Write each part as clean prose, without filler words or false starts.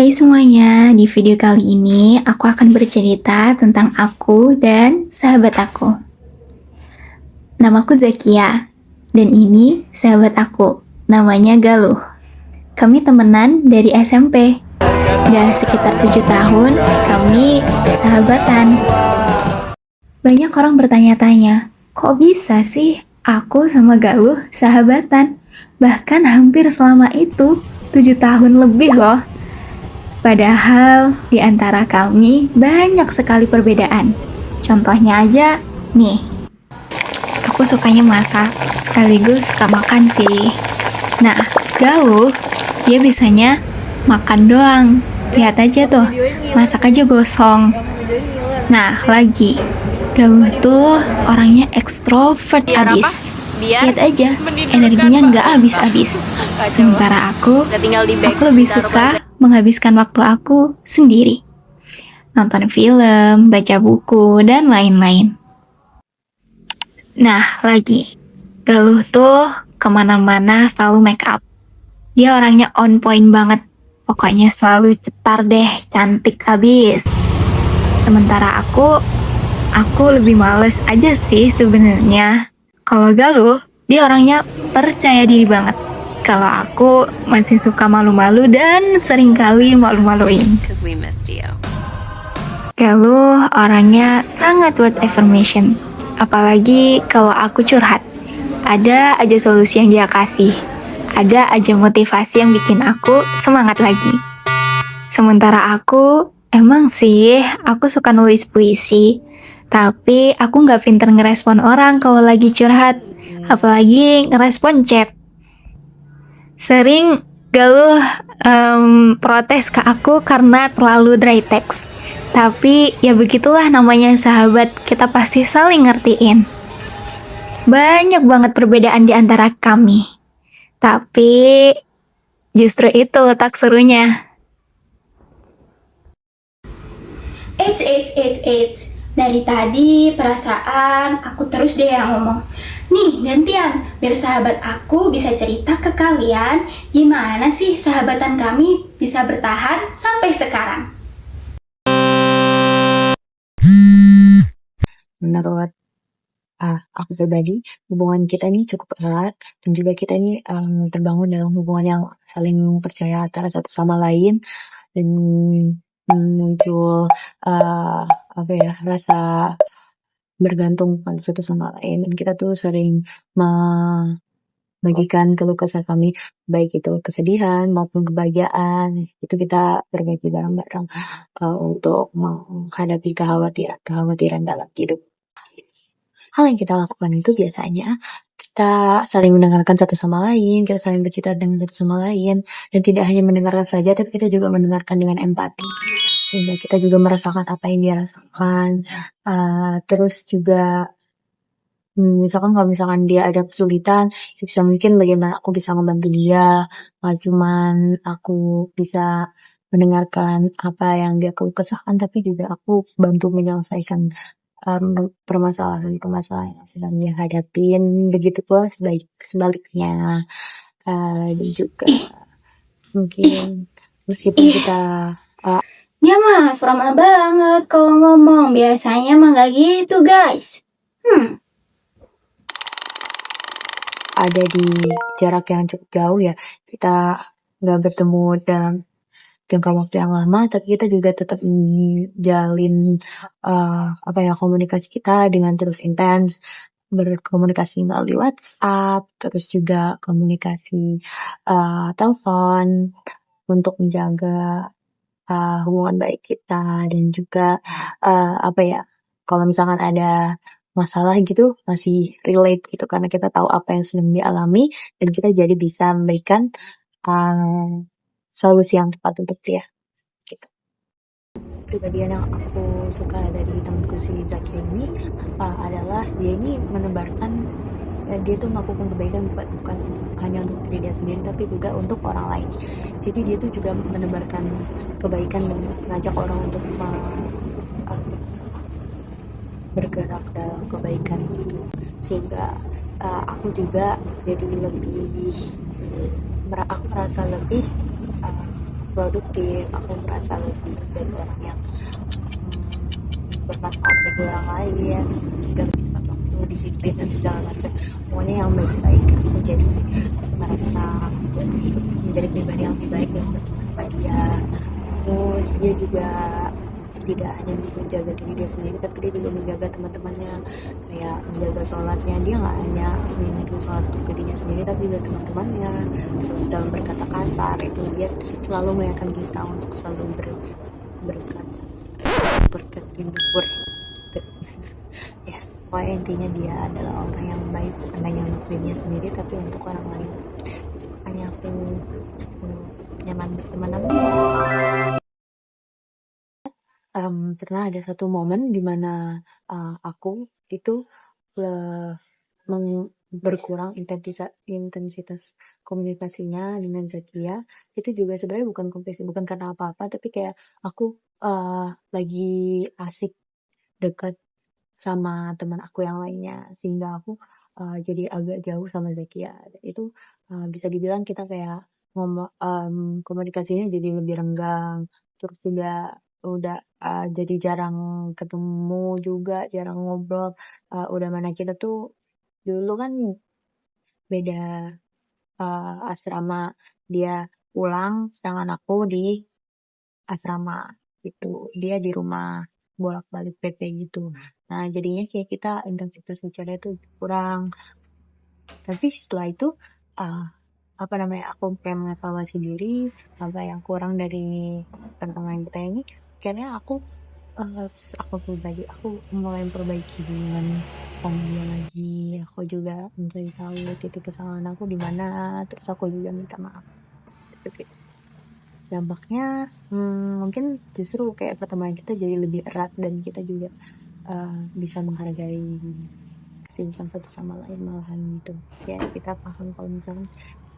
Hai semuanya, di video kali ini aku akan bercerita tentang aku dan sahabat aku. Namaku Zakia, dan ini sahabat aku, namanya Galuh. Kami temenan dari SMP. Udah sekitar 7 tahun, kami sahabatan. Banyak orang bertanya-tanya, kok bisa sih aku sama Galuh sahabatan? Bahkan hampir selama itu, 7 tahun lebih loh. Padahal di antara kami banyak sekali perbedaan. Contohnya aja, nih, aku sukanya masak, sekaligus suka makan sih. Nah, Galuh, dia biasanya makan doang. Lihat aja tuh, masak aja gosong. Nah, lagi, Galuh tuh orangnya ekstrovert abis. Lihat aja, energinya nggak habis-habis. Sementara aku lebih suka menghabiskan waktu aku sendiri. Nonton film, baca buku, dan lain-lain. Nah, lagi, Galuh tuh kemana-mana selalu make up. Dia orangnya on point banget. Pokoknya selalu cetar deh, cantik abis. Sementara aku lebih males aja sih sebenarnya. Kalau Galuh, dia orangnya percaya diri banget. Kalau aku masih suka malu-malu dan seringkali malu-maluin. Galuh orangnya sangat word affirmation. Apalagi kalau aku curhat. Ada aja solusi yang dia kasih. Ada aja motivasi yang bikin aku semangat lagi. Sementara aku, emang sih aku suka nulis puisi. Tapi aku nggak pinter ngerespon orang kalau lagi curhat. Apalagi ngerespon chat. Sering Galuh protes ke aku karena terlalu dry text. Tapi ya begitulah namanya sahabat, kita pasti saling ngertiin. Banyak banget perbedaan di antara kami. Tapi justru itu letak serunya. Eits. Dari tadi perasaan aku terus deh yang ngomong. Nih, gantian, biar sahabat aku bisa cerita ke kalian gimana sih sahabatan kami bisa bertahan sampai sekarang. Menurut aku pribadi, hubungan kita ini cukup erat dan juga kita ini terbangun dalam hubungan yang saling percaya antara satu sama lain dan muncul rasa bergantung pada satu sama lain, dan kita tuh sering membagikan keluh kesah kami, baik itu kesedihan maupun kebahagiaan, itu kita berbagi bareng-bareng untuk menghadapi kekhawatiran dalam hidup. Hal yang kita lakukan itu biasanya kita saling mendengarkan satu sama lain, kita saling bercerita dengan satu sama lain, dan tidak hanya mendengarkan saja, tapi kita juga mendengarkan dengan empati, sehingga kita juga merasakan apa yang dia rasakan. Terus juga misalkan kalau misalkan dia ada kesulitan, sebisa mungkin bagaimana aku bisa membantu dia. Nggak cuman aku bisa mendengarkan apa yang dia keluh kesahkan, tapi juga aku bantu menyelesaikan permasalahan yang sedang dia hadapin. Begitu pula sebaliknya. Dan juga mungkin meskipun kita Dia mah ramah banget kalau ngomong. Biasanya mah gak gitu guys. ada di jarak yang cukup jauh ya, kita nggak bertemu dalam jangka waktu yang lama, tapi kita juga tetap menjalin komunikasi kita dengan terus intens, berkomunikasi melalui WhatsApp, terus juga komunikasi telepon untuk menjaga hubungan baik kita, dan juga kalau misalkan ada masalah gitu masih relate gitu, karena kita tahu apa yang sedang dialami dan kita jadi bisa memberikan solusi yang tepat untuk dia gitu. Kepribadian yang aku suka dari temanku si Zaki ini adalah dia ini menebarkan, dia tuh melakukan kebaikan bukan hanya untuk diri dia sendiri tapi juga untuk orang lain. Jadi dia tuh juga menebarkan kebaikan dan mengajak orang untuk bergerak dalam kebaikan gitu, sehingga aku juga jadi aku merasa lebih produktif, aku merasa lebih jadi orang yang bermanfaat bagi orang lain, juga lebih tepat waktu, disiplin dan segala macam. Pokoknya yang baik-baik, aku jadi merasa menjadi pribadi yang lebih baik dan berteman kepada dia. Terus dia juga tidak hanya menjaga diri dia sendiri, tapi dia juga menjaga teman-temannya, kayak menjaga sholatnya. Dia nggak hanya menjaga sholat untuk dirinya sendiri, tapi juga teman-temannya. Terus dalam berkata kasar itu dia selalu mengingatkan kita untuk selalu berkata berketindur gitu. Ya, pokoknya intinya dia adalah orang yang baik, bukan hanya untuk dirinya sendiri tapi untuk orang lain. Makanya aku cukup nyaman berteman sama dia. Pernah ada satu momen dimana aku itu berkurang intensitas komunikasinya dengan Zakia. Itu juga sebenarnya bukan karena apa-apa, tapi kayak aku lagi asik dekat sama teman aku yang lainnya, sehingga aku jadi agak jauh sama Zakia. Itu bisa dibilang kita kayak komunikasinya jadi lebih renggang, terus juga udah jadi jarang ketemu juga, jarang ngobrol. Udah mana kita tuh dulu kan beda asrama, dia pulang sedangkan aku di asrama gitu. Dia di rumah bolak-balik PP gitu. Nah, jadinya kayak kita intensitas bicaranya tuh kurang. Tapi setelah itu uh, aku kayak mengevaluasi diri apa yang kurang dari pertemuan kita ini. Karena uh, aku pribadi aku mulai memperbaiki dengan dia lagi. Aku juga mencari tahu titik kesalahan aku di mana. Terus aku juga minta maaf. Oke. Dampaknya mungkin justru kayak pertemanan kita jadi lebih erat dan kita juga bisa menghargai kesibukan satu sama lain malahan gitu. Ya kita paham kalau misalkan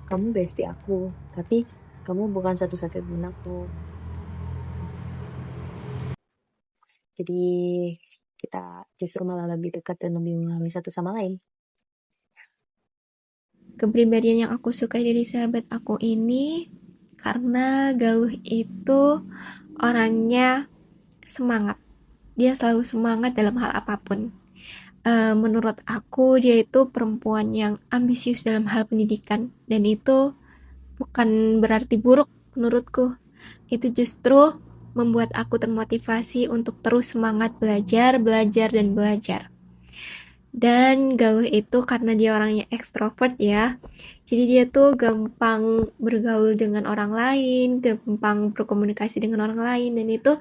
kamu bestie aku, tapi kamu bukan satu-satunya teman aku. Jadi kita justru malah lebih dekat dan lebih memahami satu sama lain. Kepribadian yang aku suka dari sahabat aku ini karena Galuh itu orangnya semangat. Dia selalu semangat dalam hal apapun. Menurut aku dia itu perempuan yang ambisius dalam hal pendidikan, dan itu bukan berarti buruk menurutku. Itu justru membuat aku termotivasi untuk terus semangat belajar, dan belajar. Dan Galuh itu karena dia orangnya ekstrovert ya, jadi dia tuh gampang bergaul dengan orang lain, gampang berkomunikasi dengan orang lain, dan itu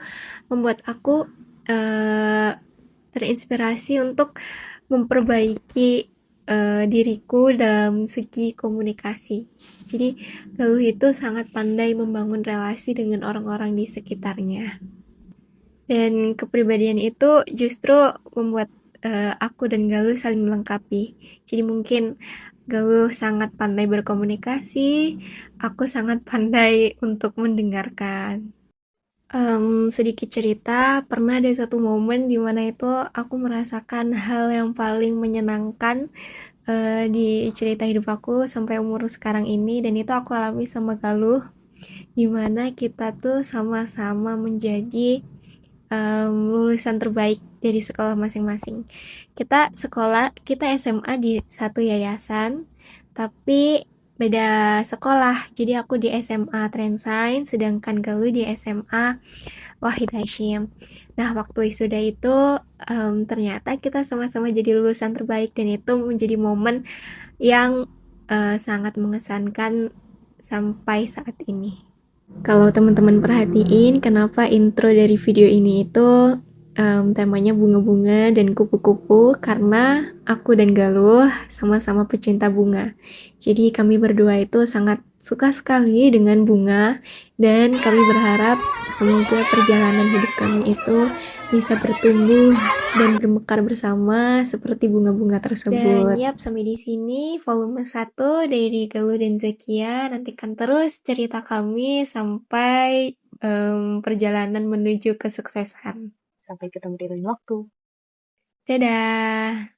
membuat aku terinspirasi untuk memperbaiki diriku dalam segi komunikasi. Jadi Galuh itu sangat pandai membangun relasi dengan orang-orang di sekitarnya. Dan kepribadian itu justru membuat aku dan Galuh saling melengkapi. Jadi mungkin Galuh sangat pandai berkomunikasi, aku sangat pandai untuk mendengarkan. Sedikit cerita, pernah ada satu momen di mana itu aku merasakan hal yang paling menyenangkan di cerita hidup aku sampai umur sekarang ini, dan itu aku alami sama Galuh, di mana kita tuh sama-sama menjadi lulusan terbaik dari sekolah masing-masing. Kita SMA di satu yayasan, tapi beda sekolah. Jadi aku di SMA Trendsign, sedangkan Galuh di SMA Wahid Hashim. Nah, waktu wisuda itu ternyata kita sama-sama jadi lulusan terbaik, dan itu menjadi momen yang sangat mengesankan sampai saat ini. Kalau teman-teman perhatiin, kenapa intro dari video ini itu temanya bunga-bunga dan kupu-kupu, karena aku dan Galuh sama-sama pecinta bunga. Jadi kami berdua itu sangat suka sekali dengan bunga, dan kami berharap semoga perjalanan hidup kami itu bisa bertumbuh dan bermekar bersama seperti bunga-bunga tersebut. Dan yap, sampai di sini volume 1 dari Galuh dan Zakia. Nantikan terus cerita kami sampai perjalanan menuju kesuksesan. Sampai ketemu di lain waktu. Dadah!